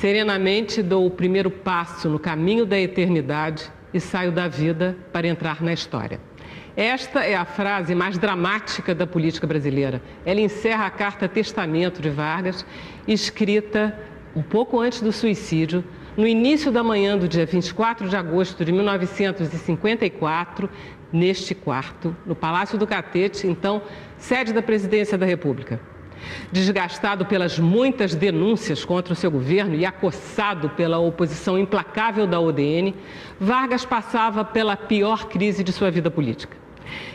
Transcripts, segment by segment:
Serenamente dou o primeiro passo no caminho da eternidade e saio da vida para entrar na história. Esta é a frase mais dramática da política brasileira. Ela encerra a carta testamento de Vargas, escrita um pouco antes do suicídio, no início da manhã do dia 24 de agosto de 1954, neste quarto, no Palácio do Catete, então sede da Presidência da República. Desgastado pelas muitas denúncias contra o seu governo e acossado pela oposição implacável da UDN, Vargas passava pela pior crise de sua vida política.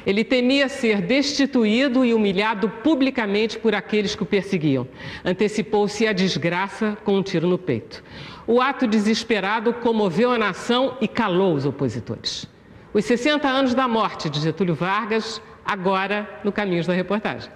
Ele temia ser destituído e humilhado publicamente por aqueles que o perseguiam. Antecipou-se à desgraça com um tiro no peito. O ato desesperado comoveu a nação e calou os opositores. Os 60 anos da morte de Getúlio Vargas, agora no Caminhos da Reportagem.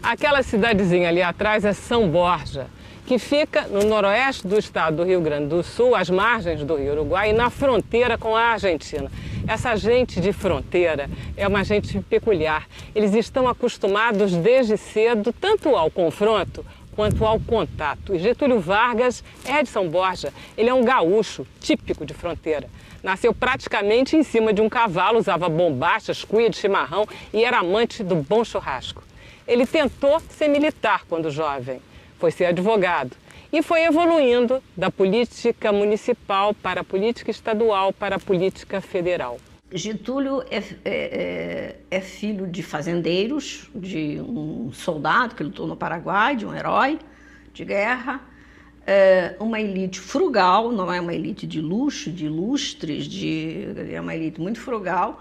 Aquela cidadezinha ali atrás é São Borja, que fica no noroeste do estado do Rio Grande do Sul, às margens do Rio Uruguai e na fronteira com a Argentina. Essa gente de fronteira é uma gente peculiar. Eles estão acostumados desde cedo tanto ao confronto quanto ao contato. E Getúlio Vargas é de São Borja. Ele é um gaúcho típico de fronteira. Nasceu praticamente em cima de um cavalo, usava bombachas, cuia de chimarrão e era amante do bom churrasco. Ele tentou ser militar quando jovem, foi ser advogado e foi evoluindo da política municipal para a política estadual, para a política federal. Getúlio é filho de fazendeiros, de um soldado que lutou no Paraguai, de um herói de guerra, uma elite frugal, não é uma elite de luxo, de ilustres, é uma elite muito frugal.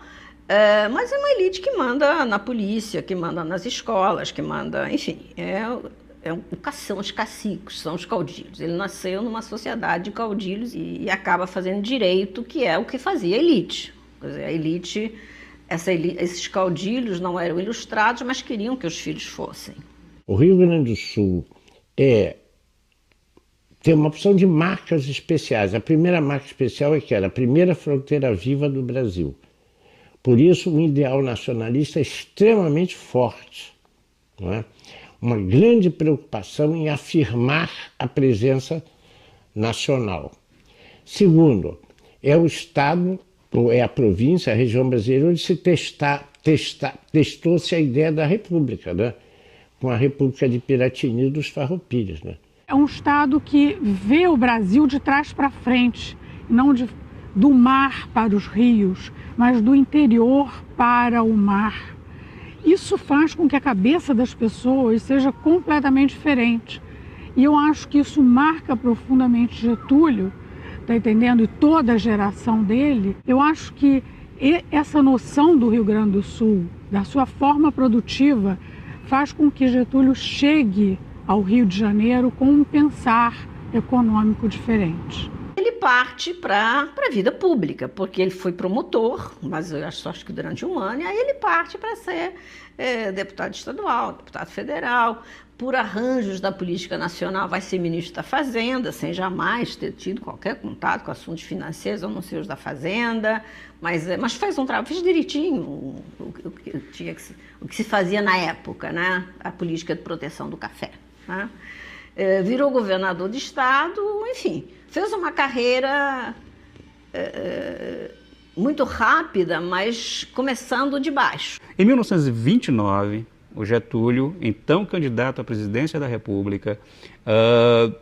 Mas é uma elite que manda na polícia, que manda nas escolas, que manda, enfim, são os caciques, são os caudilhos. Ele nasceu numa sociedade de caudilhos e acaba fazendo direito, que é o que fazia a elite. Quer dizer, a elite, esses caudilhos não eram ilustrados, mas queriam que os filhos fossem. O Rio Grande do Sul tem uma opção de marcas especiais. A primeira marca especial é que era a primeira fronteira viva do Brasil. Por isso, um ideal nacionalista é extremamente forte, não é? Uma grande preocupação em afirmar a presença nacional. Segundo, é o estado, ou é a província, a região brasileira, onde se testou-se a ideia da república, né? Com a República de Piratini e dos Farroupilhas, né? É um estado que vê o Brasil de trás para frente, não do mar para os rios, mas do interior para o mar. Isso faz com que a cabeça das pessoas seja completamente diferente. E eu acho que isso marca profundamente Getúlio, tá entendendo? E toda a geração dele. Eu acho que essa noção do Rio Grande do Sul, da sua forma produtiva, faz com que Getúlio chegue ao Rio de Janeiro com um pensar econômico diferente. Ele parte para a vida pública, porque ele foi promotor, mas eu acho que durante um ano, e aí ele parte para ser deputado estadual, deputado federal, por arranjos da política nacional, vai ser ministro da Fazenda, sem jamais ter tido qualquer contato com assuntos financeiros, ou não ser os da Fazenda, mas fez um trabalho, fez direitinho o que se fazia na época, né? A política de proteção do café, né? Virou governador de estado, enfim, fez uma carreira muito rápida, mas começando de baixo. Em 1929, o Getúlio, então candidato à presidência da República,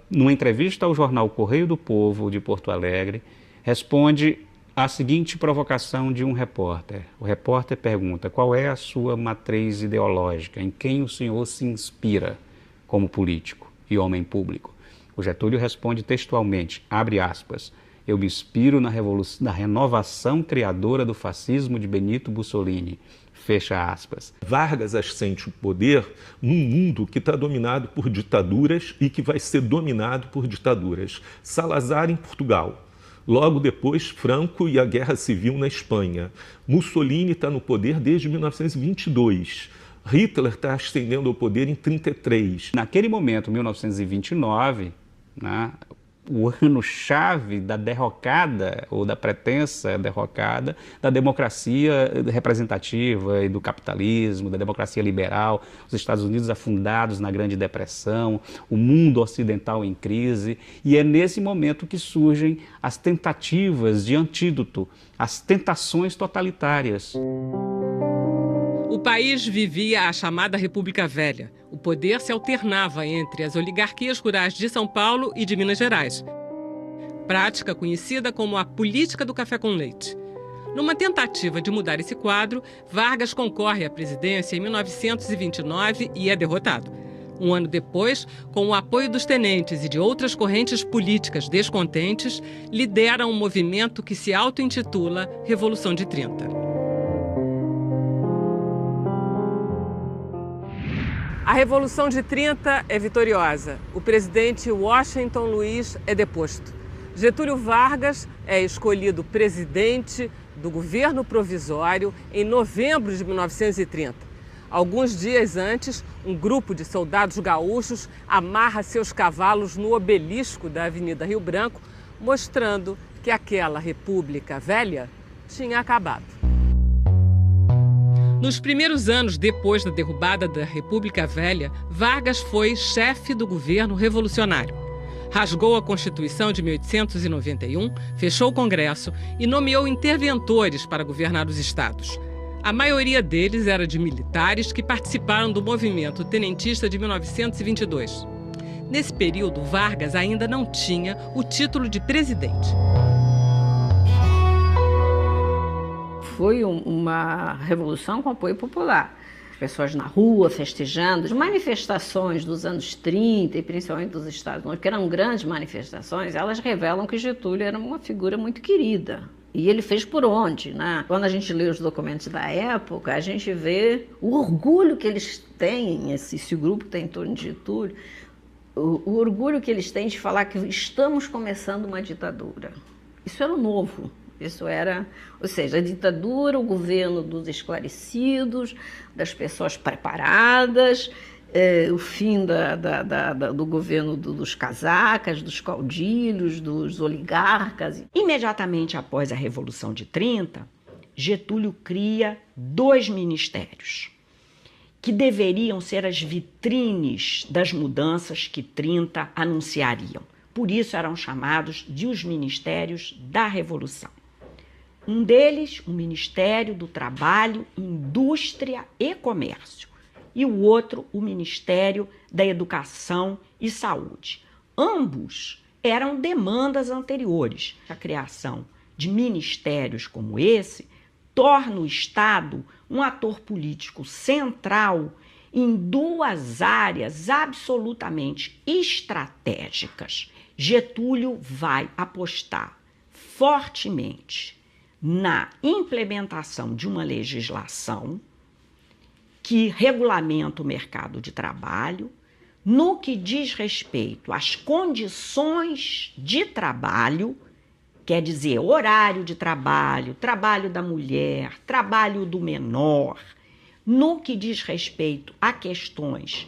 numa entrevista ao jornal Correio do Povo de Porto Alegre, responde à seguinte provocação de um repórter. O repórter pergunta: qual é a sua matriz ideológica? Em quem o senhor se inspira como político e homem público? O Getúlio responde textualmente, abre aspas: eu me inspiro na renovação criadora do fascismo de Benito Mussolini. Fecha aspas. Vargas ascende o poder num mundo que está dominado por ditaduras e que vai ser dominado por ditaduras. Salazar em Portugal. Logo depois, Franco e a Guerra Civil na Espanha. Mussolini está no poder desde 1922. Hitler está ascendendo ao poder em 1933. Naquele momento, 1929, né, o ano-chave da derrocada, ou da pretensa derrocada, da democracia representativa e do capitalismo, da democracia liberal, os Estados Unidos afundados na Grande Depressão, o mundo ocidental em crise, e é nesse momento que surgem as tentativas de antídoto, as tentações totalitárias. O país vivia a chamada República Velha. O poder se alternava entre as oligarquias rurais de São Paulo e de Minas Gerais. Prática conhecida como a política do café com leite. Numa tentativa de mudar esse quadro, Vargas concorre à presidência em 1929 e é derrotado. Um ano depois, com o apoio dos tenentes e de outras correntes políticas descontentes, lidera um movimento que se auto-intitula Revolução de 30. A Revolução de 30 é vitoriosa. O presidente Washington Luiz é deposto. Getúlio Vargas é escolhido presidente do governo provisório em novembro de 1930. Alguns dias antes, um grupo de soldados gaúchos amarra seus cavalos no obelisco da Avenida Rio Branco, mostrando que aquela República Velha tinha acabado. Nos primeiros anos depois da derrubada da República Velha, Vargas foi chefe do governo revolucionário. Rasgou a Constituição de 1891, fechou o Congresso e nomeou interventores para governar os estados. A maioria deles era de militares que participaram do movimento tenentista de 1922. Nesse período, Vargas ainda não tinha o título de presidente. Foi uma revolução com apoio popular. As pessoas na rua festejando, as manifestações dos anos 30 e principalmente dos Estados Unidos, que eram grandes manifestações, elas revelam que Getúlio era uma figura muito querida. E ele fez por onde, né? Quando a gente lê os documentos da época, a gente vê o orgulho que eles têm, esse grupo que tem em torno de Getúlio, o orgulho que eles têm de falar que estamos começando uma ditadura. Isso era novo. Isso era, ou seja, a ditadura, o governo dos esclarecidos, das pessoas preparadas, o fim do governo dos casacas, dos caudilhos, dos oligarcas. Imediatamente após a Revolução de 30, Getúlio cria 2 ministérios, que deveriam ser as vitrines das mudanças que 30 anunciariam. Por isso eram chamados de os Ministérios da Revolução. Um deles, o Ministério do Trabalho, Indústria e Comércio, e o outro, o Ministério da Educação e Saúde. Ambos eram demandas anteriores. A criação de ministérios como esse torna o Estado um ator político central em 2 áreas absolutamente estratégicas. Getúlio vai apostar fortemente na implementação de uma legislação que regulamenta o mercado de trabalho, no que diz respeito às condições de trabalho, quer dizer, horário de trabalho, trabalho da mulher, trabalho do menor, no que diz respeito a questões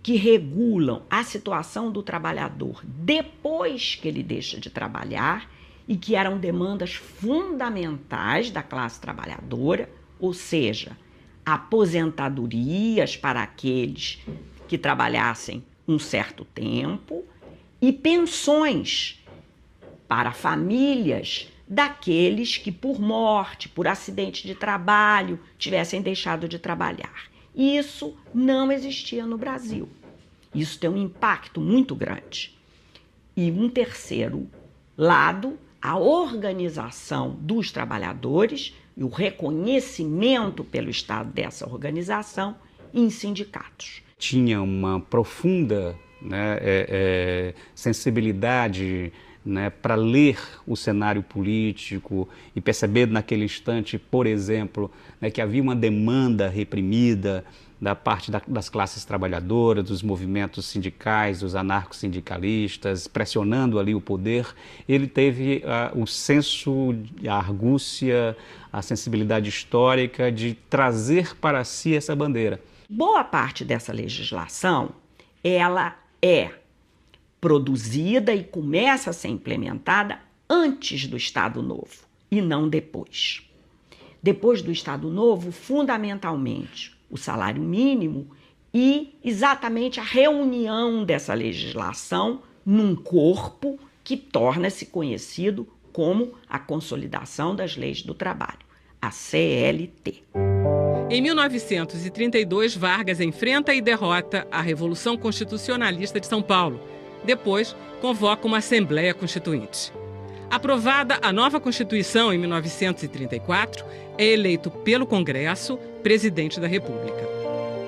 que regulam a situação do trabalhador depois que ele deixa de trabalhar e que eram demandas fundamentais da classe trabalhadora, ou seja, aposentadorias para aqueles que trabalhassem um certo tempo e pensões para famílias daqueles que por morte, por acidente de trabalho, tivessem deixado de trabalhar. Isso não existia no Brasil. Isso tem um impacto muito grande. E um terceiro lado, a organização dos trabalhadores e o reconhecimento pelo Estado dessa organização em sindicatos. Tinha uma profunda sensibilidade né, para ler o cenário político e perceber naquele instante, por exemplo, né, que havia uma demanda reprimida da parte das classes trabalhadoras, dos movimentos sindicais, dos anarco-sindicalistas, pressionando ali o poder, ele teve o senso, a argúcia, a sensibilidade histórica de trazer para si essa bandeira. Boa parte dessa legislação, ela é produzida e começa a ser implementada antes do Estado Novo e não depois. Depois do Estado Novo, fundamentalmente, o salário mínimo e exatamente a reunião dessa legislação num corpo que torna-se conhecido como a Consolidação das Leis do Trabalho, a CLT. Em 1932, Vargas enfrenta e derrota a Revolução Constitucionalista de São Paulo. Depois, convoca uma Assembleia Constituinte. Aprovada a nova Constituição em 1934, é eleito pelo Congresso presidente da República.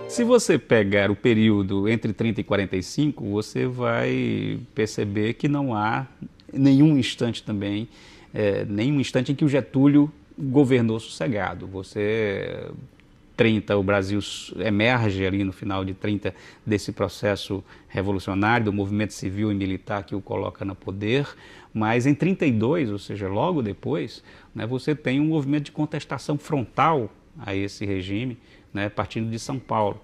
Se você pegar o período entre 30 e 45, você vai perceber que não há nenhum instante também, nenhum instante em que o Getúlio governou sossegado. 30, o Brasil emerge ali no final de 30 desse processo revolucionário, do movimento civil e militar que o coloca no poder, mas em 32, ou seja, logo depois, né, você tem um movimento de contestação frontal a esse regime, né, partindo de São Paulo.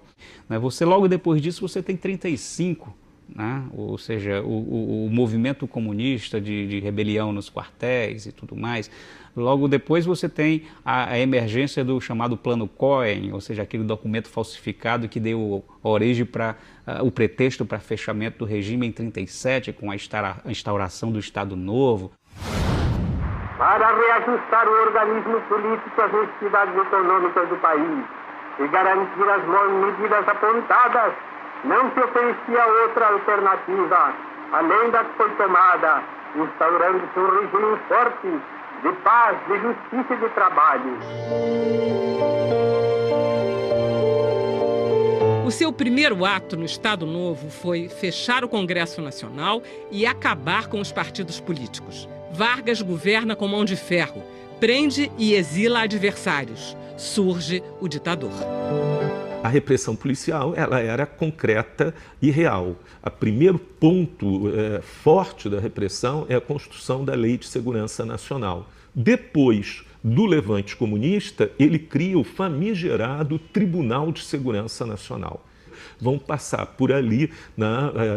Né, logo depois disso, você tem 35, né, ou seja, o movimento comunista de rebelião nos quartéis e tudo mais. Logo depois você tem a emergência do chamado Plano Cohen, ou seja, aquele documento falsificado que deu origem para o pretexto para fechamento do regime em 37, com a instauração do Estado Novo. Para reajustar o organismo político às necessidades econômicas do país e garantir as medidas apontadas, não se oferecia outra alternativa, além da que foi tomada, instaurando-se um regime forte de paz, de justiça e de trabalho. O seu primeiro ato no Estado Novo foi fechar o Congresso Nacional e acabar com os partidos políticos. Vargas governa com mão de ferro, prende e exila adversários. Surge o ditador. A repressão policial ela era concreta e real. O primeiro ponto forte da repressão é a construção da Lei de Segurança Nacional. Depois do levante comunista, ele cria o famigerado Tribunal de Segurança Nacional. Vão passar por ali,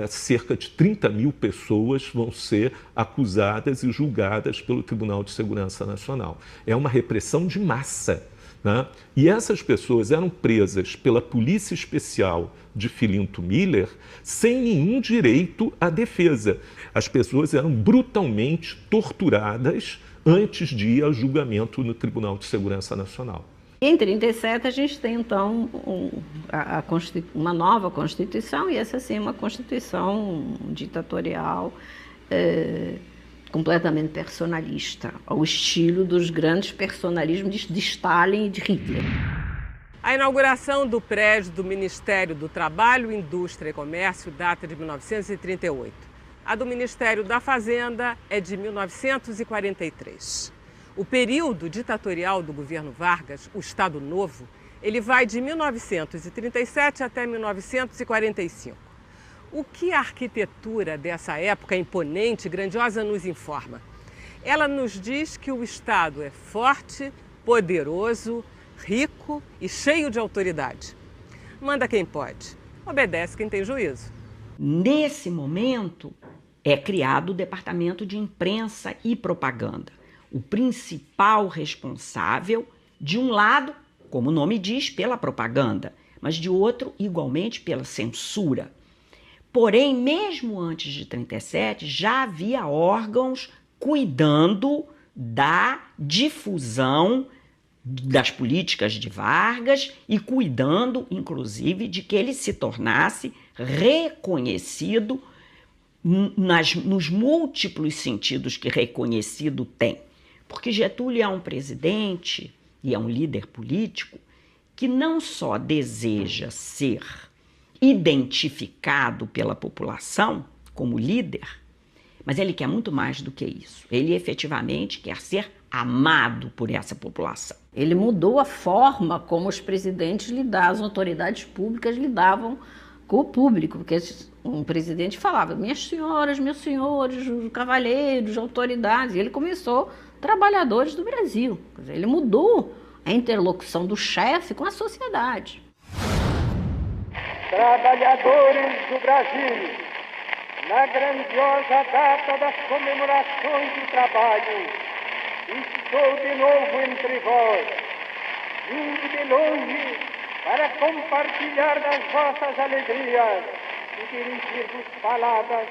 cerca de 30 mil pessoas vão ser acusadas e julgadas pelo Tribunal de Segurança Nacional. É uma repressão de massa. Né? E essas pessoas eram presas pela Polícia Especial de Filinto Miller sem nenhum direito à defesa. As pessoas eram brutalmente torturadas antes de ir ao julgamento no Tribunal de Segurança Nacional. Em 1937 a gente tem então uma nova Constituição, e essa sim é uma Constituição ditatorial, completamente personalista, ao estilo dos grandes personalismos de Stalin e de Hitler. A inauguração do prédio do Ministério do Trabalho, Indústria e Comércio data de 1938. A do Ministério da Fazenda é de 1943. O período ditatorial do governo Vargas, o Estado Novo, ele vai de 1937 até 1945. O que a arquitetura dessa época imponente e grandiosa nos informa? Ela nos diz que o Estado é forte, poderoso, rico e cheio de autoridade. Manda quem pode, obedece quem tem juízo. Nesse momento, é criado o Departamento de Imprensa e Propaganda, o principal responsável, de um lado, como o nome diz, pela propaganda, mas de outro, igualmente, pela censura. Porém, mesmo antes de 1937, já havia órgãos cuidando da difusão das políticas de Vargas e cuidando, inclusive, de que ele se tornasse reconhecido nos múltiplos sentidos que reconhecido tem. Porque Getúlio é um presidente e é um líder político que não só deseja ser identificado pela população como líder, Mas ele quer muito mais do que isso. Ele efetivamente quer ser amado por essa população. Ele mudou a forma como os presidentes lidavam, as autoridades públicas lidavam com o público, porque um presidente falava, minhas senhoras, meus senhores, cavalheiros, autoridades, e ele começou trabalhadores do Brasil. Quer dizer, ele mudou a interlocução do chefe com a sociedade. Trabalhadores do Brasil, na grandiosa data das comemorações do trabalho, estou de novo entre vós, vindo de longe para compartilhar das vossas alegrias e dirigir-vos palavras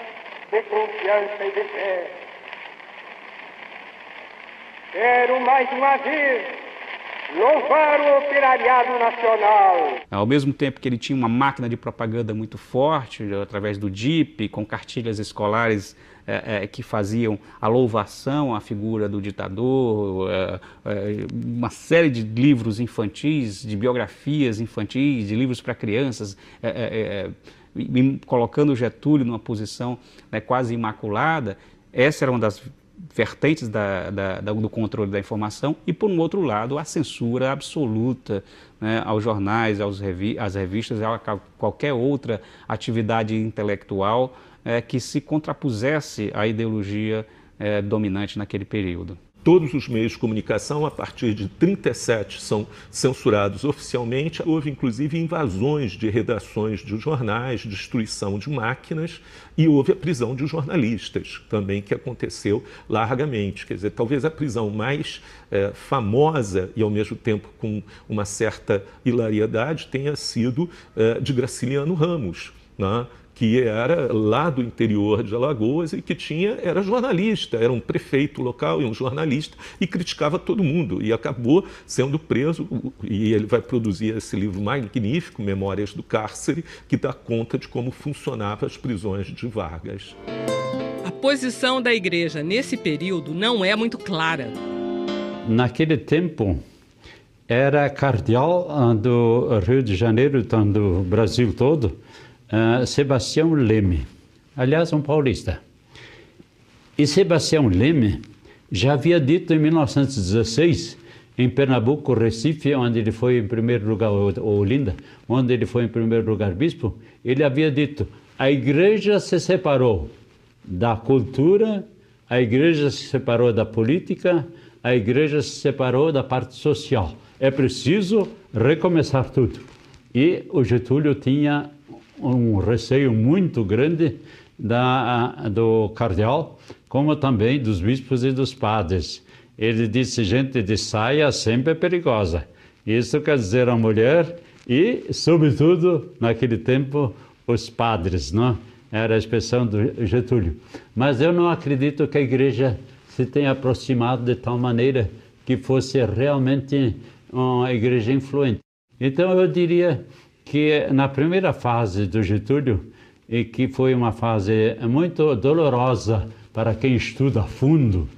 de confiança e de fé. Quero mais uma vez louvar o operariado nacional. Ao mesmo tempo que ele tinha uma máquina de propaganda muito forte, através do DIP, com cartilhas escolares que faziam a louvação à figura do ditador, uma série de livros infantis, de biografias infantis, de livros para crianças, colocando o Getúlio numa posição quase imaculada. Essa era uma das vertentes do controle da informação, e, por um outro lado, a censura absoluta, né, aos jornais, às revistas, a qualquer outra atividade intelectual que se contrapusesse à ideologia dominante naquele período. Todos os meios de comunicação, a partir de 1937, são censurados oficialmente. Houve, inclusive, invasões de redações de jornais, destruição de máquinas, e houve a prisão de jornalistas, também, que aconteceu largamente. Quer dizer, talvez a prisão mais famosa e, ao mesmo tempo, com uma certa hilariedade, tenha sido de Graciliano Ramos, né? Que era lá do interior de Alagoas e que era jornalista, era um prefeito local e um jornalista, e criticava todo mundo, e acabou sendo preso, e ele vai produzir esse livro magnífico, Memórias do Cárcere, que dá conta de como funcionavam as prisões de Vargas. A posição da igreja nesse período não é muito clara. Naquele tempo, era cardeal do Rio de Janeiro, então do Brasil todo, Sebastião Leme, aliás, um paulista. E Sebastião Leme já havia dito em 1916, em Pernambuco, Recife, onde ele foi em primeiro lugar, ou Olinda, onde ele foi em primeiro lugar bispo, ele havia dito, a igreja se separou da cultura, a igreja se separou da política, a igreja se separou da parte social. É preciso recomeçar tudo. E o Getúlio tinha um receio muito grande do cardeal, como também dos bispos e dos padres. Ele disse, gente de saia sempre é perigosa. Isso quer dizer a mulher e, sobretudo, naquele tempo, os padres, não? Era a expressão do Getúlio. Mas eu não acredito que a igreja se tenha aproximado de tal maneira que fosse realmente uma igreja influente. Então eu diria que na primeira fase do Getúlio, e que foi uma fase muito dolorosa para quem estuda a fundo,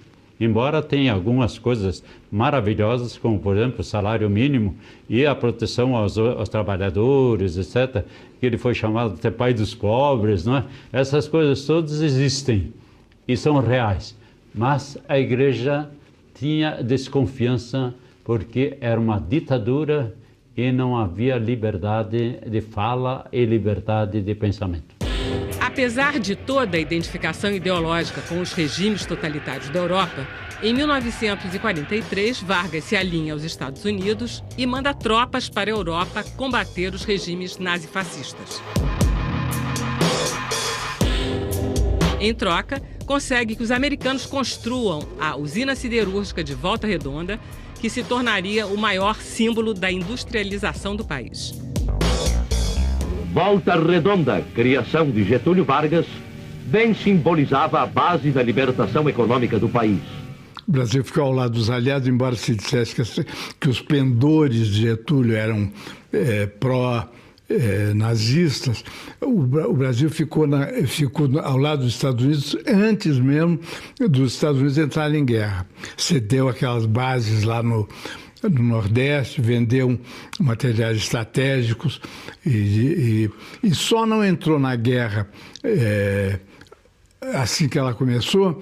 embora tenha algumas coisas maravilhosas, como, por exemplo, o salário mínimo e a proteção aos trabalhadores, etc., que ele foi chamado de pai dos pobres, não é? Essas coisas todas existem e são reais, mas a igreja tinha desconfiança porque era uma ditadura e não havia liberdade de fala e liberdade de pensamento. Apesar de toda a identificação ideológica com os regimes totalitários da Europa, em 1943, Vargas se alinha aos Estados Unidos e manda tropas para a Europa combater os regimes nazifascistas. Em troca, consegue que os americanos construam a usina siderúrgica de Volta Redonda, que se tornaria o maior símbolo da industrialização do país. Volta Redonda, criação de Getúlio Vargas, bem simbolizava a base da libertação econômica do país. O Brasil ficou ao lado dos aliados, embora se dissesse que os pendores de Getúlio eram pró-nazistas. O Brasil ficou ao lado dos Estados Unidos antes mesmo dos Estados Unidos entrarem em guerra. Cedeu aquelas bases lá no Nordeste, vendeu materiais estratégicos e só não entrou na guerra assim que ela começou,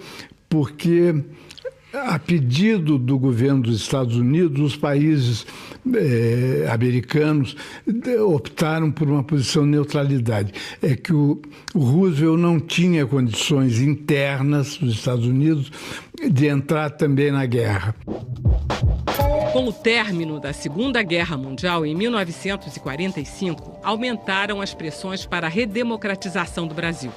porque, a pedido do governo dos Estados Unidos, os países americanos optaram por uma posição de neutralidade. É que o Roosevelt não tinha condições internas dos Estados Unidos de entrar também na guerra. Com o término da Segunda Guerra Mundial, em 1945, aumentaram as pressões para a redemocratização do Brasil.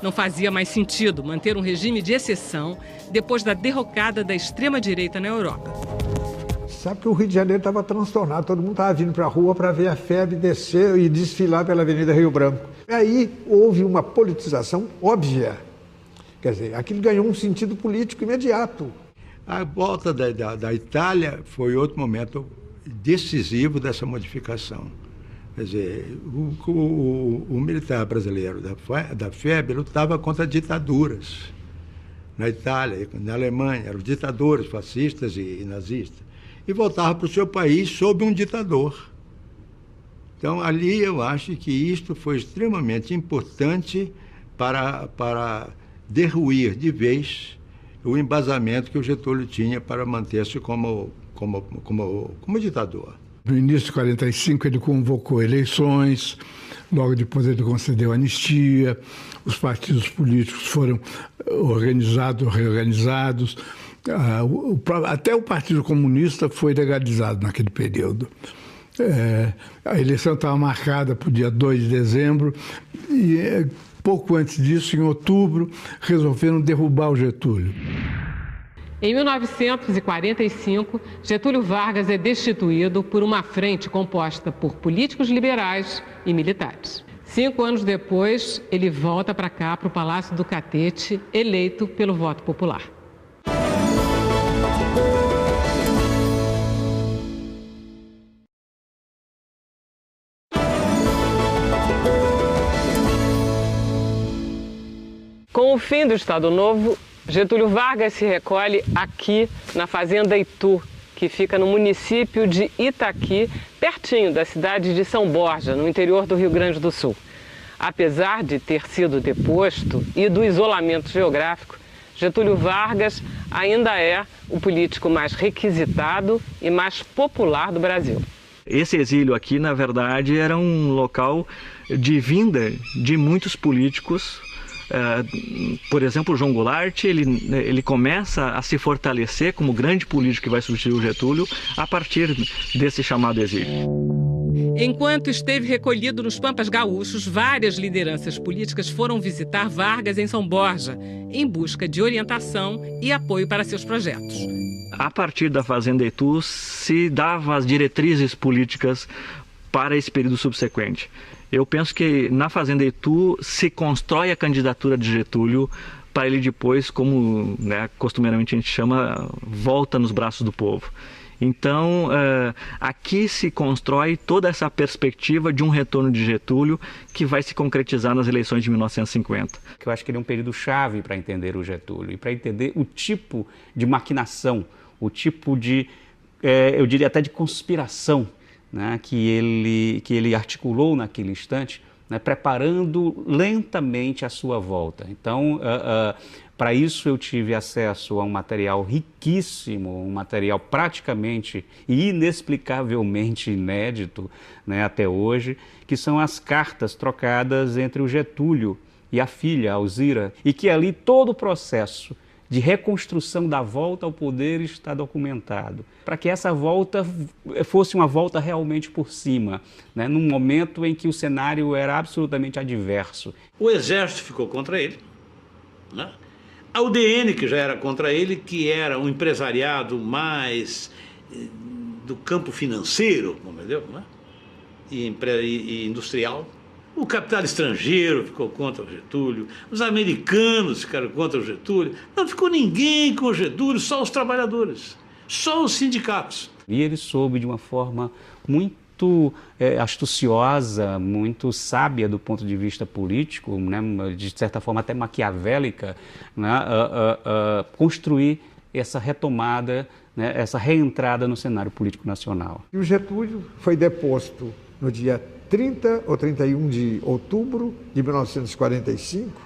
Não fazia mais sentido manter um regime de exceção depois da derrocada da extrema-direita na Europa. Sabe que o Rio de Janeiro estava transtornado, todo mundo estava vindo para a rua para ver a FEB descer e desfilar pela Avenida Rio Branco. Aí houve uma politização óbvia. Quer dizer, aquilo ganhou um sentido político imediato. A volta da Itália foi outro momento decisivo dessa modificação. Quer dizer, o militar brasileiro da FEB lutava contra ditaduras. Na Itália, na Alemanha, eram ditadores fascistas e nazistas. E voltava para o seu país sob um ditador. Então, ali eu acho que isto foi extremamente importante para derruir de vez o embasamento que o Getúlio tinha para manter-se como ditador. No início de 1945, ele convocou eleições, logo depois ele concedeu anistia, os partidos políticos foram reorganizados, até o Partido Comunista foi legalizado naquele período. A eleição estava marcada para o dia 2 de dezembro e pouco antes disso, em outubro, resolveram derrubar o Getúlio. Em 1945, Getúlio Vargas é destituído por uma frente composta por políticos liberais e militares. 5 anos depois, ele volta para cá, para o Palácio do Catete, eleito pelo voto popular. Com o fim do Estado Novo, Getúlio Vargas se recolhe aqui na Fazenda Itu, que fica no município de Itaqui, pertinho da cidade de São Borja, no interior do Rio Grande do Sul. Apesar de ter sido deposto e do isolamento geográfico, Getúlio Vargas ainda é o político mais requisitado e mais popular do Brasil. Esse exílio aqui, na verdade, era um local de vinda de muitos políticos. Por exemplo, o João Goulart, ele começa a se fortalecer como grande político que vai substituir o Getúlio a partir desse chamado exílio. Enquanto esteve recolhido nos Pampas Gaúchos, várias lideranças políticas foram visitar Vargas em São Borja, em busca de orientação e apoio para seus projetos. A partir da Fazenda Itu, se dava as diretrizes políticas para esse período subsequente. Eu penso que na Fazenda Itu se constrói a candidatura de Getúlio para ele depois, como costumeiramente a gente chama, volta nos braços do povo. Então, aqui se constrói toda essa perspectiva de um retorno de Getúlio que vai se concretizar nas eleições de 1950. Eu acho que ele é um período chave para entender o Getúlio e para entender o tipo de maquinação, o tipo de, eu diria até de conspiração, que ele articulou naquele instante, preparando lentamente a sua volta. Então, para isso eu tive acesso a um material riquíssimo, um material praticamente e inexplicavelmente inédito até hoje, que são as cartas trocadas entre o Getúlio e a filha, Alzira, e que ali todo o processo de reconstrução da volta ao poder está documentado, para que essa volta fosse uma volta realmente por cima, num momento em que o cenário era absolutamente adverso. O Exército ficou contra ele, a UDN, que já era contra ele, que era um empresariado mais do campo financeiro, entendeu? E industrial. O capital estrangeiro ficou contra o Getúlio, os americanos ficaram contra o Getúlio, não ficou ninguém com o Getúlio, só os trabalhadores, só os sindicatos. E ele soube de uma forma muito astuciosa, muito sábia do ponto de vista político, de certa forma até maquiavélica, construir essa retomada, essa reentrada no cenário político nacional. E o Getúlio foi deposto no dia 30 ou 31 de outubro de 1945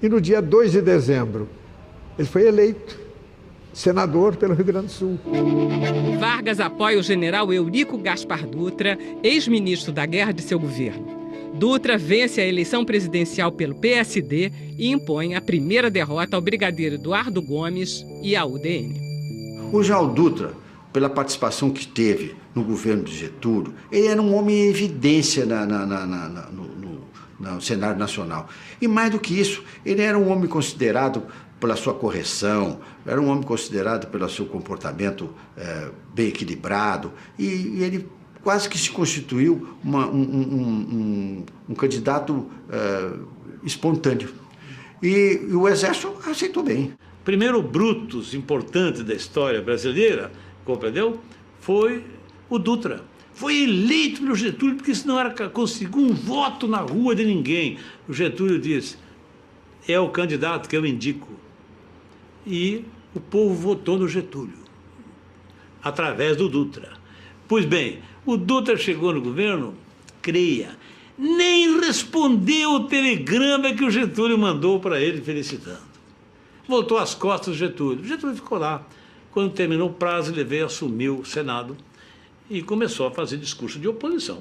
E no dia 2 de dezembro, ele foi eleito senador pelo Rio Grande do Sul. Vargas apoia o general Eurico Gaspar Dutra, ex-ministro da Guerra de seu governo. Dutra vence a eleição presidencial pelo PSD e impõe a primeira derrota ao brigadeiro Eduardo Gomes e à UDN. O general Dutra, pela participação que teve no governo de Getúlio, ele era um homem em evidência no cenário nacional. E mais do que isso, ele era um homem considerado pela sua correção, era um homem considerado pelo seu comportamento bem equilibrado, e ele quase que se constituiu um candidato espontâneo. E o Exército aceitou bem. Primeiro Brutus importante da história brasileira, compreendeu? Foi o Dutra. Foi eleito pelo Getúlio, porque senão conseguiu um voto na rua de ninguém. O Getúlio disse, é o candidato que eu indico. E o povo votou no Getúlio, através do Dutra. Pois bem, o Dutra chegou no governo, creia, nem respondeu o telegrama que o Getúlio mandou para ele felicitando. Voltou às costas do Getúlio. O Getúlio ficou lá. Quando terminou o prazo, ele veio, assumiu o Senado e começou a fazer discurso de oposição.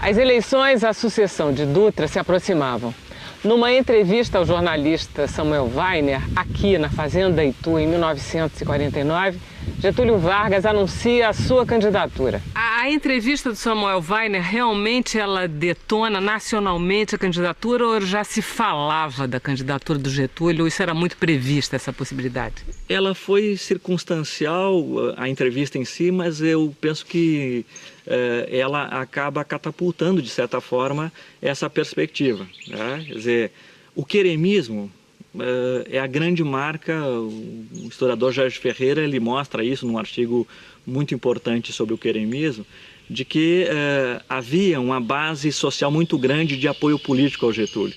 As eleições à sucessão de Dutra se aproximavam. Numa entrevista ao jornalista Samuel Weiner, aqui na Fazenda Itu, em 1949, Getúlio Vargas anuncia a sua candidatura. A entrevista do Samuel Weiner, realmente ela detona nacionalmente a candidatura ou já se falava da candidatura do Getúlio ou isso era muito prevista, essa possibilidade? Ela foi circunstancial, a entrevista em si, mas eu penso que ela acaba catapultando, de certa forma, essa perspectiva, né? Quer dizer, o queremismo é a grande marca. O historiador Jorge Ferreira ele mostra isso num artigo muito importante sobre o queremismo, de que havia uma base social muito grande de apoio político ao Getúlio.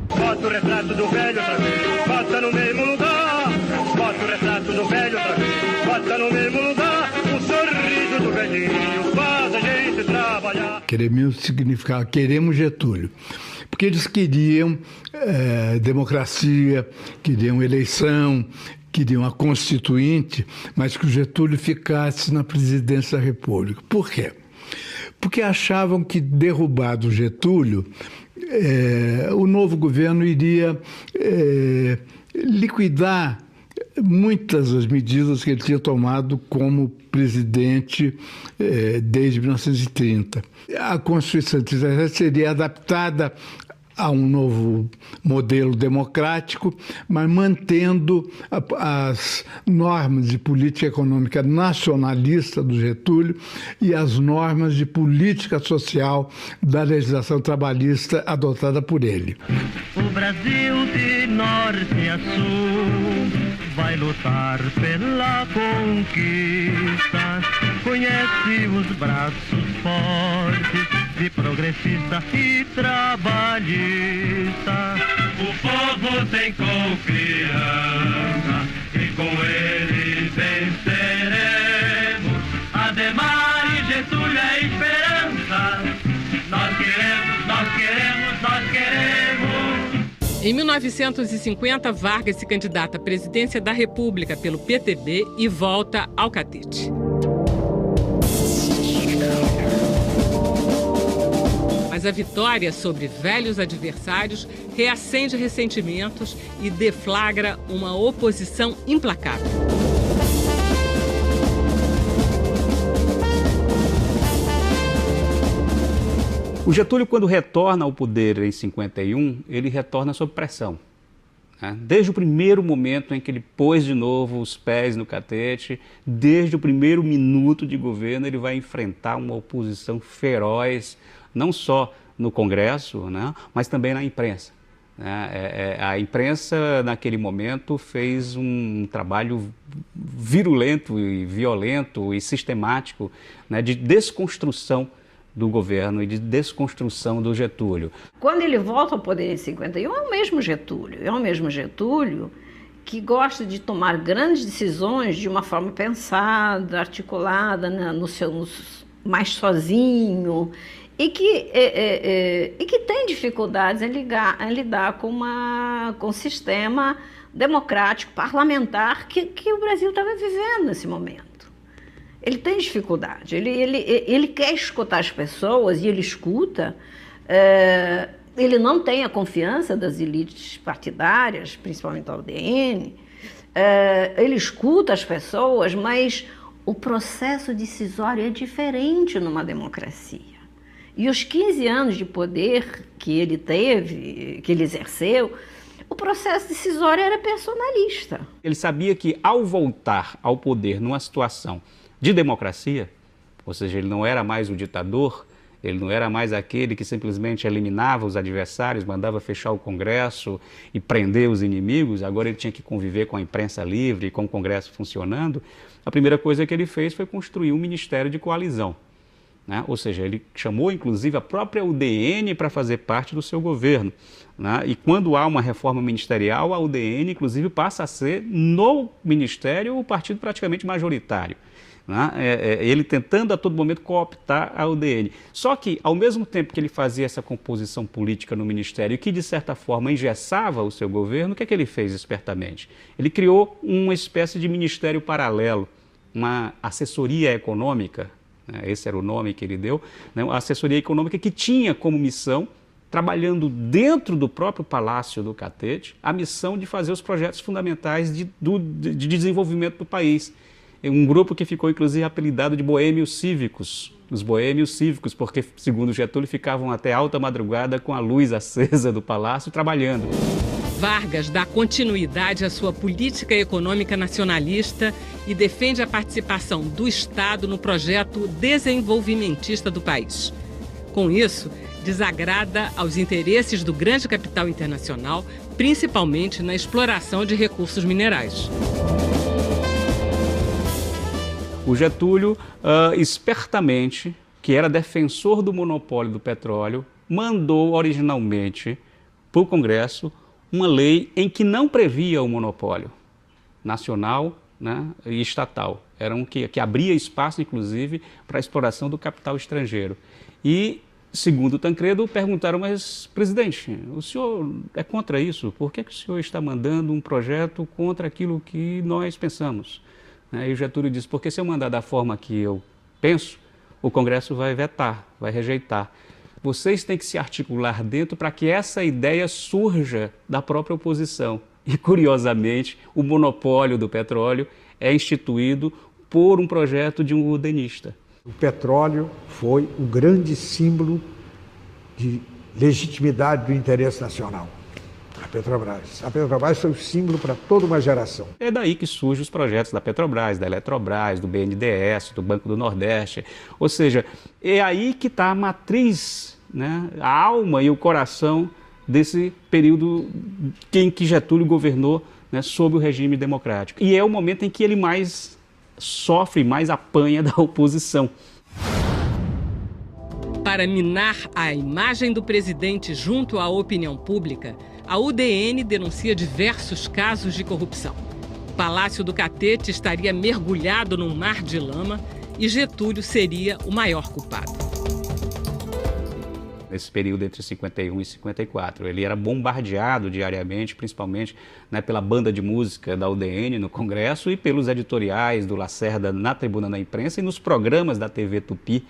Bota o retrato do velho outra vez, bota no mesmo lugar. Bota o retrato do velho outra vez, bota no mesmo lugar. O sorriso do velhinho faz a gente trabalhar. Queremismo significava queremos Getúlio. Porque eles queriam democracia, queriam eleição, queriam a Constituinte, mas que o Getúlio ficasse na presidência da República. Por quê? Porque achavam que, derrubado o Getúlio, o novo governo iria liquidar muitas das medidas que ele tinha tomado como presidente desde 1930. A Constituição de 1937 seria adaptada a um novo modelo democrático, mas mantendo as normas de política econômica nacionalista do Getúlio e as normas de política social da legislação trabalhista adotada por ele. O Brasil de norte a sul vai lutar pela conquista, conhece os braços fortes de progressista e trabalhista. O povo tem confiança e com ele venceremos. Ademar e Getúlio é esperança. Nós queremos, nós queremos, nós queremos. Em 1950, Vargas se candidata à presidência da República pelo PTB e volta ao catete. Mas a vitória sobre velhos adversários reacende ressentimentos e deflagra uma oposição implacável. O Getúlio, quando retorna ao poder em 51, ele retorna sob pressão. Desde o primeiro momento em que ele pôs de novo os pés no catete, desde o primeiro minuto de governo, ele vai enfrentar uma oposição feroz, não só no Congresso, né, mas também na imprensa. A imprensa, naquele momento, fez um trabalho virulento e violento e sistemático, né, de desconstrução do governo e de desconstrução do Getúlio. Quando ele volta ao poder em 51, é o mesmo Getúlio que gosta de tomar grandes decisões de uma forma pensada, articulada, né, mais sozinho. e que tem dificuldades em lidar com um sistema democrático, parlamentar que o Brasil estava vivendo nesse momento. Ele tem dificuldade, ele quer escutar as pessoas, e ele escuta. Ele não tem a confiança das elites partidárias, principalmente da UDN. Ele escuta as pessoas, mas o processo decisório é diferente numa democracia. E os 15 anos de poder que ele teve, que ele exerceu, o processo decisório era personalista. Ele sabia que, ao voltar ao poder numa situação de democracia, ou seja, ele não era mais o ditador, ele não era mais aquele que simplesmente eliminava os adversários, mandava fechar o Congresso e prender os inimigos. Agora ele tinha que conviver com a imprensa livre e com o Congresso funcionando. A primeira coisa que ele fez foi construir um ministério de coalizão, né? Ou seja, ele chamou inclusive a própria UDN para fazer parte do seu governo, né? E quando há uma reforma ministerial, a UDN inclusive passa a ser no ministério o partido praticamente majoritário. Ele tentando a todo momento cooptar a UDN. Só que, ao mesmo tempo que ele fazia essa composição política no Ministério e que, de certa forma, engessava o seu governo, o que é que ele fez espertamente? Ele criou uma espécie de ministério paralelo, uma assessoria econômica, né? Esse era o nome que ele deu, né? Uma assessoria econômica que tinha como missão, trabalhando dentro do próprio Palácio do Catete, a missão de fazer os projetos fundamentais de desenvolvimento do país. Um grupo que ficou, inclusive, apelidado de boêmios cívicos. Os boêmios cívicos, porque, segundo Getúlio, ficavam até alta madrugada com a luz acesa do palácio trabalhando. Vargas dá continuidade à sua política econômica nacionalista e defende a participação do Estado no projeto desenvolvimentista do país. Com isso, desagrada aos interesses do grande capital internacional, principalmente na exploração de recursos minerais. O Getúlio, espertamente, que era defensor do monopólio do petróleo, mandou originalmente para o Congresso uma lei em que não previa o monopólio nacional, né, e estatal. Era que abria espaço, inclusive, para a exploração do capital estrangeiro. E, segundo Tancredo, perguntaram, mas, presidente, o senhor é contra isso? Por que o senhor está mandando um projeto contra aquilo que nós pensamos? E o Getúlio disse, porque se eu mandar da forma que eu penso, o Congresso vai vetar, vai rejeitar. Vocês têm que se articular dentro para que essa ideia surja da própria oposição. E, curiosamente, o monopólio do petróleo é instituído por um projeto de um udenista. O petróleo foi o grande símbolo de legitimidade do interesse nacional. A Petrobras. A Petrobras foi o símbolo para toda uma geração. É daí que surgem os projetos da Petrobras, da Eletrobras, do BNDES, do Banco do Nordeste. Ou seja, é aí que está a matriz, né, a alma e o coração desse período em que Getúlio governou, né, sob o regime democrático. E é o momento em que ele mais sofre, mais apanha da oposição. Para minar a imagem do presidente junto à opinião pública, a UDN denuncia diversos casos de corrupção. O Palácio do Catete estaria mergulhado num mar de lama e Getúlio seria o maior culpado. Nesse período entre 51 e 54, ele era bombardeado diariamente, principalmente, né, pela banda de música da UDN no Congresso e pelos editoriais do Lacerda na Tribuna da Imprensa e nos programas da TV Tupi,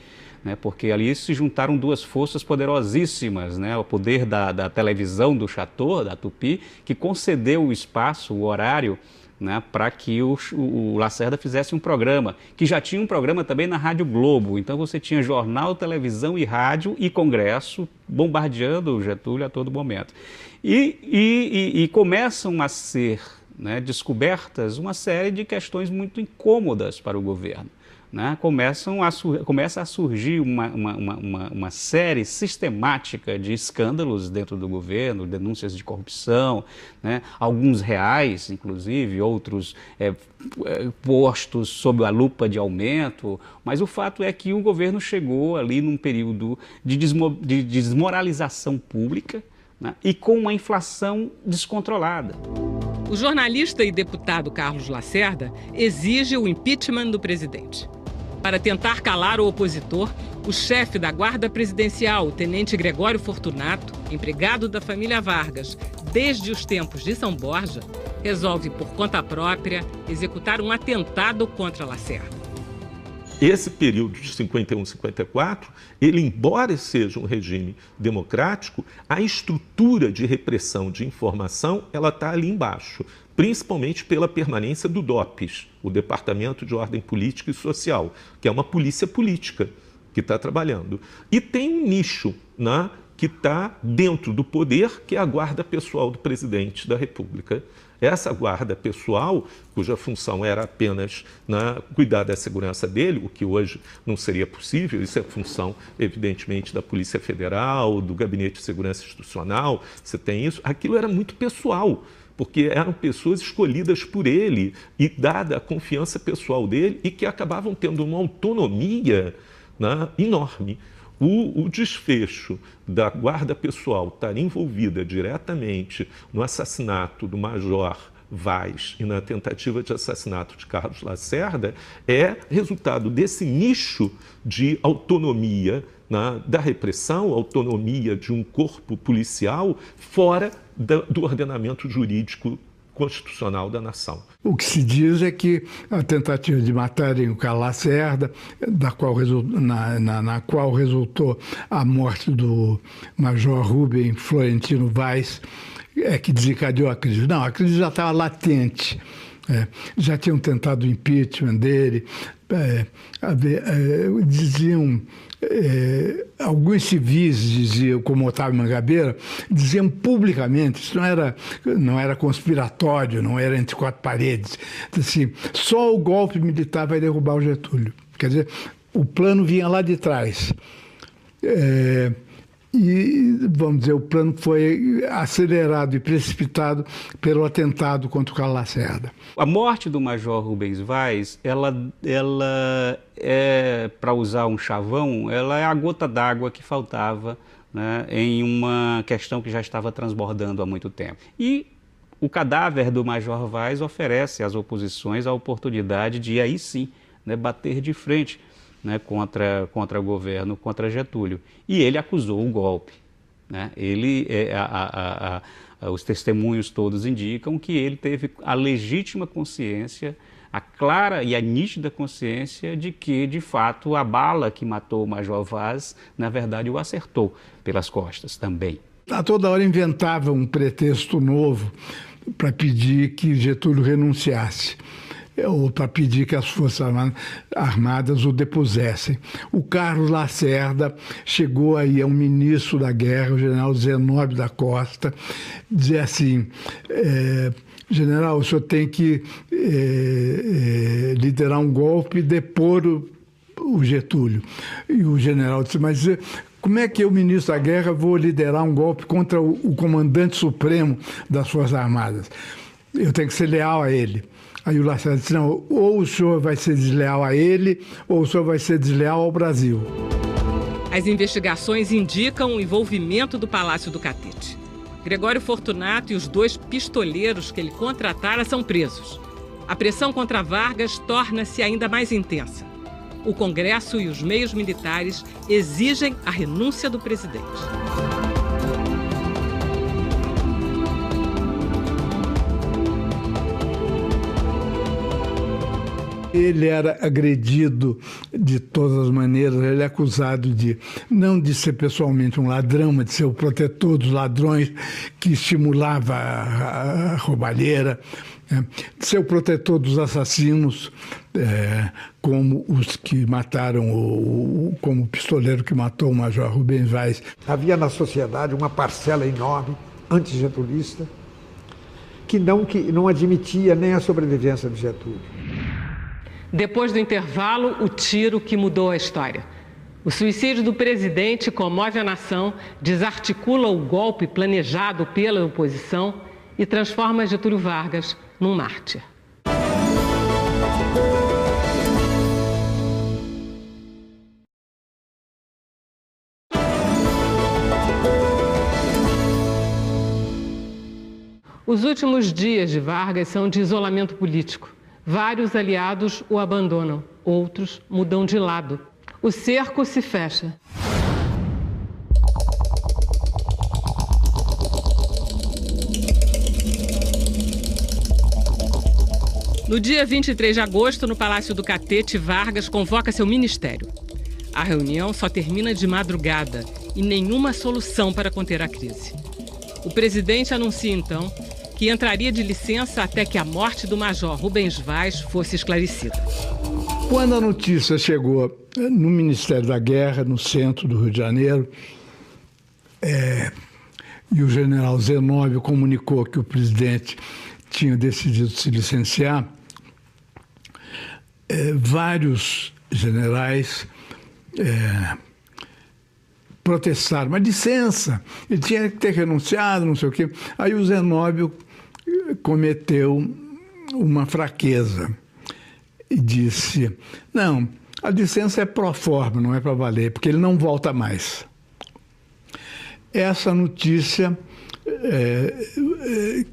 né, porque ali se juntaram duas forças poderosíssimas, né, o poder da televisão do Chateau, da Tupi, que concedeu o espaço, o horário, né, para que o Lacerda fizesse um programa, que já tinha um programa também na Rádio Globo. Então você tinha jornal, televisão e rádio e Congresso bombardeando o Getúlio a todo momento. E começam a ser, né, descobertas uma série de questões muito incômodas para o governo. Né? Começa a surgir uma série sistemática de escândalos dentro do governo, denúncias de corrupção, né? Alguns reais, inclusive, outros postos sob a lupa de aumento, mas o fato é que o governo chegou ali num período de desmoralização pública, né? E com uma inflação descontrolada. O jornalista e deputado Carlos Lacerda exige o impeachment do presidente. Para tentar calar o opositor, o chefe da Guarda Presidencial, o tenente Gregório Fortunato, empregado da família Vargas desde os tempos de São Borja, resolve por conta própria executar um atentado contra Lacerda. Esse período de 51 e 54, ele, embora seja um regime democrático, a estrutura de repressão de informação ela está ali embaixo, principalmente pela permanência do DOPS, o Departamento de Ordem Política e Social, que é uma polícia política que está trabalhando. E tem um nicho, né, que está dentro do poder, que é a guarda pessoal do presidente da República. Essa guarda pessoal, cuja função era apenas, né, cuidar da segurança dele, o que hoje não seria possível, isso é função, evidentemente, da Polícia Federal, do Gabinete de Segurança Institucional, você tem isso, aquilo era muito pessoal, porque eram pessoas escolhidas por ele e dada a confiança pessoal dele e que acabavam tendo uma autonomia, né, enorme. O desfecho da guarda pessoal estar envolvida diretamente no assassinato do Major Vaz e na tentativa de assassinato de Carlos Lacerda é resultado desse nicho de autonomia, né, da repressão, autonomia de um corpo policial fora do ordenamento jurídico constitucional da nação. O que se diz é que a tentativa de matarem o Carlos Lacerda, na qual resultou a morte do Major Rubem Florentino Vaz, é que desencadeou a crise. Não, a crise já estava latente. Já tinham tentado o impeachment dele, diziam... alguns civis diziam, como Otávio Mangabeira, diziam publicamente, isso não era conspiratório, não era entre quatro paredes, assim, só o golpe militar vai derrubar o Getúlio. Quer dizer, o plano vinha lá de trás. E, vamos dizer, o plano foi acelerado e precipitado pelo atentado contra o Carlos Lacerda. A morte do Major Rubens Vaz, ela é, para usar um chavão, ela é a gota d'água que faltava, né, em uma questão que já estava transbordando há muito tempo. E o cadáver do Major Vaz oferece às oposições a oportunidade de, aí sim, né, bater de frente, né, contra o governo, contra Getúlio. E ele acusou o golpe. Né? Os testemunhos todos indicam que ele teve a legítima consciência, a clara e a nítida consciência de que, de fato, a bala que matou o Major Vaz, na verdade, o acertou pelas costas também. A toda hora inventava um pretexto novo para pedir que Getúlio renunciasse, ou para pedir que as Forças Armadas o depusessem. O Carlos Lacerda chegou aí a um ministro da guerra, o general Zenóbio da Costa, dizer assim, general, o senhor tem que liderar um golpe e depor o Getúlio. E o general disse, mas como é que eu, ministro da guerra, vou liderar um golpe contra o comandante supremo das Forças Armadas? Eu tenho que ser leal a ele. Aí o Lacerda disse, não, ou o senhor vai ser desleal a ele, ou o senhor vai ser desleal ao Brasil. As investigações indicam o envolvimento do Palácio do Catete. Gregório Fortunato e os 2 pistoleiros que ele contratara são presos. A pressão contra Vargas torna-se ainda mais intensa. O Congresso e os meios militares exigem a renúncia do presidente. Ele era agredido de todas as maneiras, ele é acusado não de ser pessoalmente um ladrão, mas de ser o protetor dos ladrões que estimulava a roubalheira, de ser o protetor dos assassinos, como os que mataram, como o pistoleiro que matou o Major Rubens Vaz. Havia na sociedade uma parcela enorme, antigetulista, que não admitia nem a sobrevivência do Getúlio. Depois do intervalo, o tiro que mudou a história. O suicídio do presidente comove a nação, desarticula o golpe planejado pela oposição e transforma Getúlio Vargas num mártir. Os últimos dias de Vargas são de isolamento político. Vários aliados o abandonam. outros mudam de lado. O cerco se fecha. No dia 23 de agosto, no Palácio do Catete, Vargas convoca seu ministério. A reunião só termina de madrugada e nenhuma solução para conter a crise. O presidente anuncia, então, que entraria de licença até que a morte do major Rubens Vaz fosse esclarecida. Quando a notícia chegou no Ministério da Guerra, no centro do Rio de Janeiro, e o general Zenóbio comunicou que o presidente tinha decidido se licenciar, vários generais protestaram, mas licença, ele tinha que ter renunciado, não sei o quê. Aí o Zenóbio cometeu uma fraqueza e disse, não, a licença é pro forma, não é para valer, porque ele não volta mais. Essa notícia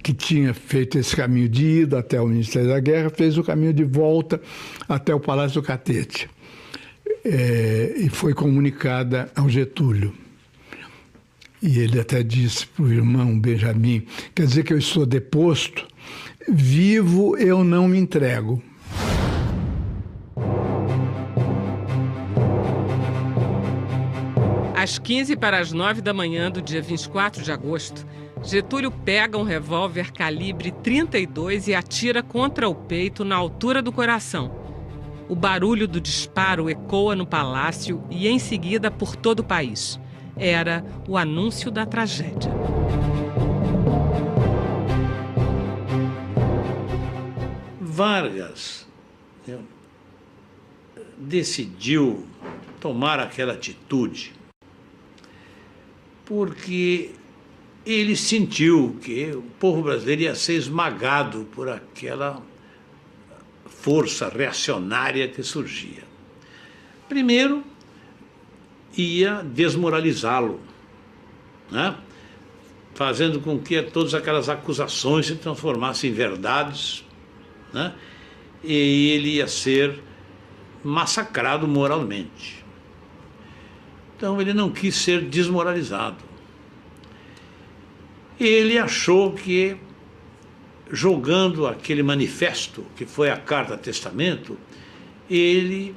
que tinha feito esse caminho de ida até o Ministério da Guerra, fez o caminho de volta até o Palácio do Catete. E foi comunicada ao Getúlio. E ele até disse para o irmão Benjamin, quer dizer que eu estou deposto, vivo eu não me entrego. Às 8h45 da manhã do dia 24 de agosto, Getúlio pega um revólver calibre 32 e atira contra o peito na altura do coração. O barulho do disparo ecoa no palácio e, em seguida, por todo o país. Era o anúncio da tragédia. Vargas decidiu tomar aquela atitude porque ele sentiu que o povo brasileiro ia ser esmagado por aquela força reacionária que surgia. Primeiro, ia desmoralizá-lo, né? Fazendo com que todas aquelas acusações se transformassem em verdades, né? E ele ia ser massacrado moralmente. Então ele não quis ser desmoralizado. Ele achou que, jogando aquele manifesto, que foi a Carta Testamento, ele,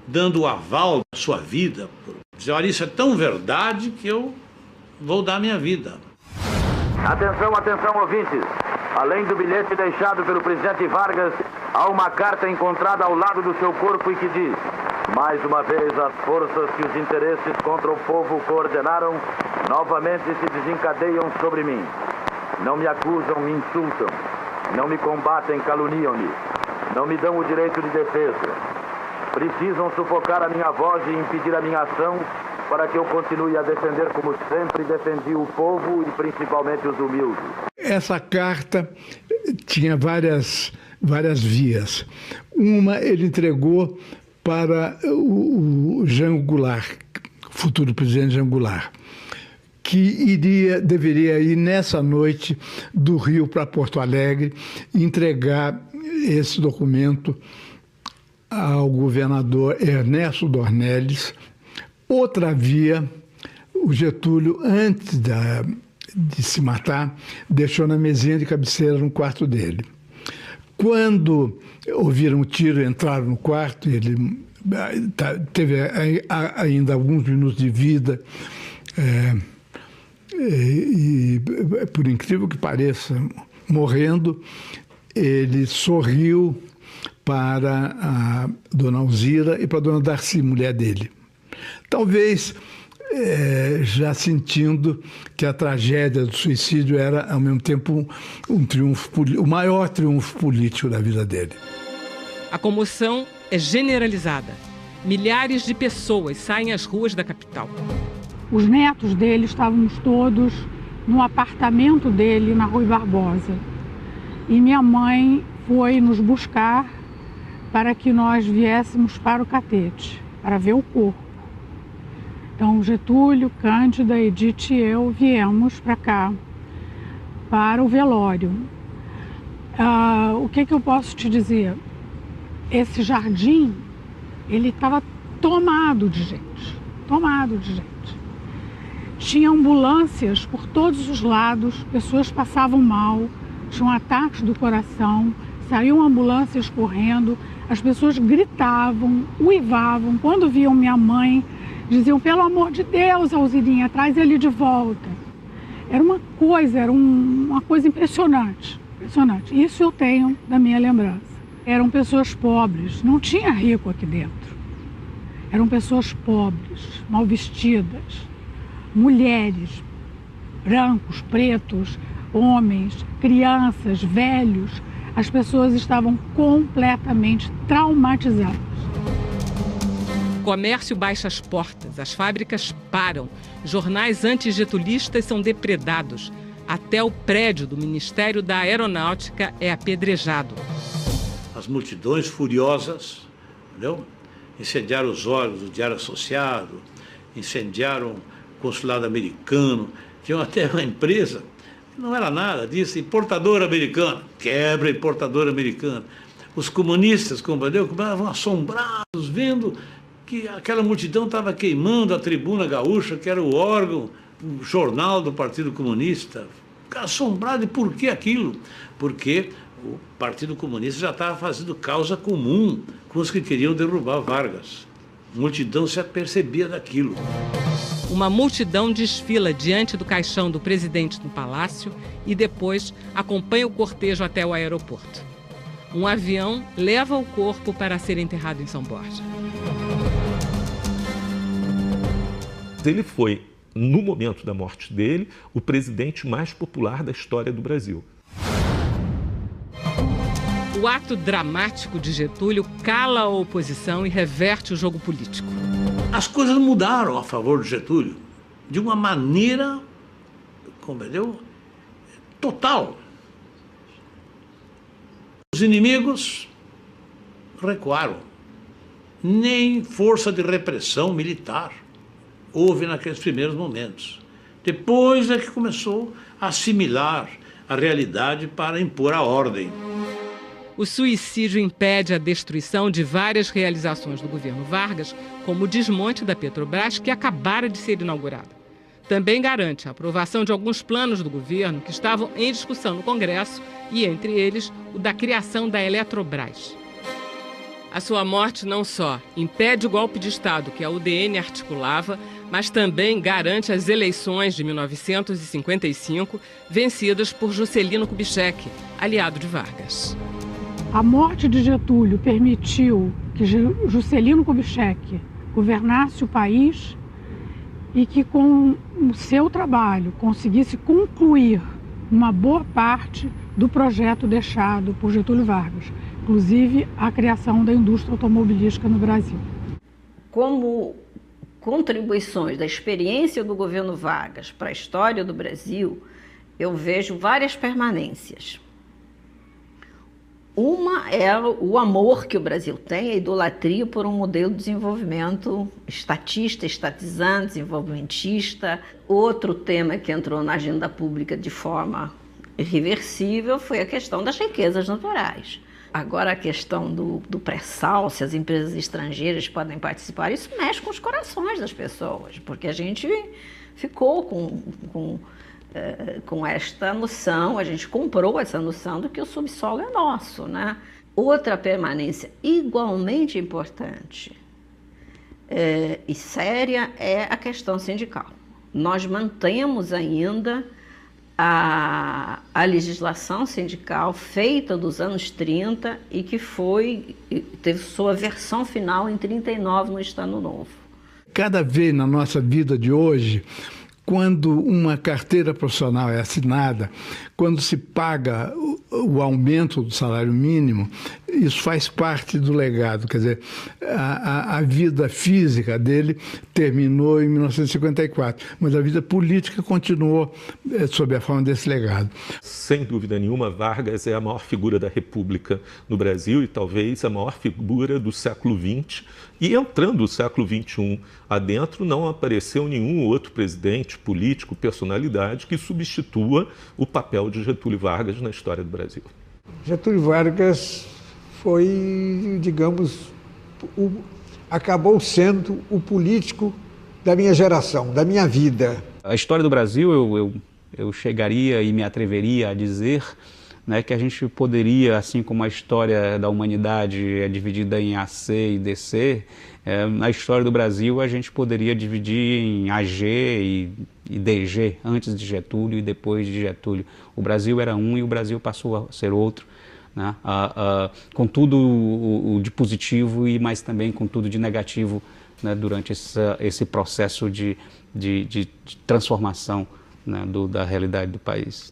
dando o aval da sua vida, dizer, olha, isso é tão verdade que eu vou dar minha vida. Atenção, atenção, ouvintes. Além do bilhete deixado pelo presidente Vargas, há uma carta encontrada ao lado do seu corpo e que diz: mais uma vez, as forças que os interesses contra o povo coordenaram, novamente se desencadeiam sobre mim. Não me acusam, me insultam. Não me combatem, caluniam-me. Não me dão o direito de defesa. Precisam sufocar a minha voz e impedir a minha ação para que eu continue a defender como sempre defendi o povo e principalmente os humildes. Essa carta tinha várias vias. Uma ele entregou para o Jango Goulart, futuro presidente Jango Goulart, que deveria ir nessa noite do Rio para Porto Alegre entregar esse documento ao governador Ernesto Dornelles. Outra via, o Getúlio, antes de se matar, deixou na mesinha de cabeceira no quarto dele. Quando ouviram o tiro, entraram no quarto, ele teve ainda alguns minutos de vida, e, por incrível que pareça, morrendo, ele sorriu para a dona Alzira e para a dona Darcy, mulher dele. Talvez já sentindo que a tragédia do suicídio era, ao mesmo tempo, um triunfo, o maior triunfo político da vida dele. A comoção é generalizada. Milhares de pessoas saem às ruas da capital. Os netos dele estávamos todos no apartamento dele na Rui Barbosa. E minha mãe foi nos buscar para que nós viéssemos para o Catete, para ver o corpo. Então, Getúlio, Cândida, Edith e eu viemos para cá, para o velório. O que eu posso te dizer? esse jardim, ele estava tomado de gente, tomado de gente. Tinha ambulâncias por todos os lados, pessoas passavam mal, tinham ataques do coração, saíam ambulâncias correndo, as pessoas gritavam, uivavam. Quando viam minha mãe, diziam, pelo amor de Deus, Alzirinha, traz ele de volta. Era uma coisa impressionante, impressionante. Isso eu tenho da minha lembrança. Eram pessoas pobres, não tinha rico aqui dentro. Eram pessoas pobres, mal vestidas, mulheres, brancos, pretos, homens, crianças, velhos. As pessoas estavam completamente traumatizadas. O comércio baixa as portas, as fábricas param, jornais antigetulistas são depredados. Até o prédio do Ministério da Aeronáutica é apedrejado. As multidões furiosas, entendeu? Incendiaram os órgãos do Diário Associado, incendiaram o consulado americano, tinham até uma empresa, que não era nada disso, importadora americana, quebra importadora americana. Os comunistas, compreendeu, estavam assombrados, vendo que aquela multidão estava queimando a Tribuna Gaúcha, que era o órgão, o jornal do Partido Comunista. Ficaram assombrados. E por que aquilo? Porque o Partido Comunista já estava fazendo causa comum com os que queriam derrubar Vargas. A multidão se apercebia daquilo. Uma multidão desfila diante do caixão do presidente no palácio e depois acompanha o cortejo até o aeroporto. Um avião leva o corpo para ser enterrado em São Borja. Ele foi, no momento da morte dele, o presidente mais popular da história do Brasil. O ato dramático de Getúlio cala a oposição e reverte o jogo político. As coisas mudaram a favor de Getúlio de uma maneira, compreendeu, total. Os inimigos recuaram. Nem força de repressão militar houve naqueles primeiros momentos. Depois é que começou a assimilar a realidade para impor a ordem. O suicídio impede a destruição de várias realizações do governo Vargas, como o desmonte da Petrobras, que acabara de ser inaugurada. Também garante a aprovação de alguns planos do governo que estavam em discussão no Congresso, e entre eles o da criação da Eletrobras. A sua morte não só impede o golpe de Estado que a UDN articulava, mas também garante as eleições de 1955, vencidas por Juscelino Kubitschek, aliado de Vargas. A morte de Getúlio permitiu que Juscelino Kubitschek governasse o país e que, com o seu trabalho, conseguisse concluir uma boa parte do projeto deixado por Getúlio Vargas, inclusive a criação da indústria automobilística no Brasil. Como contribuições da experiência do governo Vargas para a história do Brasil, eu vejo várias permanências. Uma é o amor que o Brasil tem, a idolatria por um modelo de desenvolvimento estatista, estatizante, desenvolvimentista. Outro tema que entrou na agenda pública de forma irreversível foi a questão das riquezas naturais. Agora, a questão do pré-sal, se as empresas estrangeiras podem participar, isso mexe com os corações das pessoas, porque a gente ficou com esta noção, a gente comprou essa noção de que o subsolo é nosso, né? Outra permanência igualmente importante e séria é a questão sindical. Nós mantemos ainda a legislação sindical feita dos anos 30 e que teve sua versão final em 39 no Estado Novo. Cada vez na nossa vida de hoje, quando uma carteira profissional é assinada, quando se paga o aumento do salário mínimo, isso faz parte do legado. Quer dizer, a vida física dele terminou em 1954, mas a vida política continuou sob a forma desse legado. Sem dúvida nenhuma, Vargas é a maior figura da República no Brasil e talvez a maior figura do século XX. E entrando o século XXI adentro, não apareceu nenhum outro presidente, político, personalidade que substitua o papel de Getúlio Vargas na história do Brasil. Getúlio Vargas foi, digamos, acabou sendo o político da minha geração, da minha vida. A história do Brasil, eu chegaria e me atreveria a dizer, né, que a gente poderia, assim como a história da humanidade é dividida em AC e DC, na história do Brasil a gente poderia dividir em AG e DG, antes de Getúlio e depois de Getúlio. O Brasil era um e o Brasil passou a ser outro, né, com tudo o de positivo, mas também com tudo de negativo, né, durante esse processo de transformação, né, da realidade do país.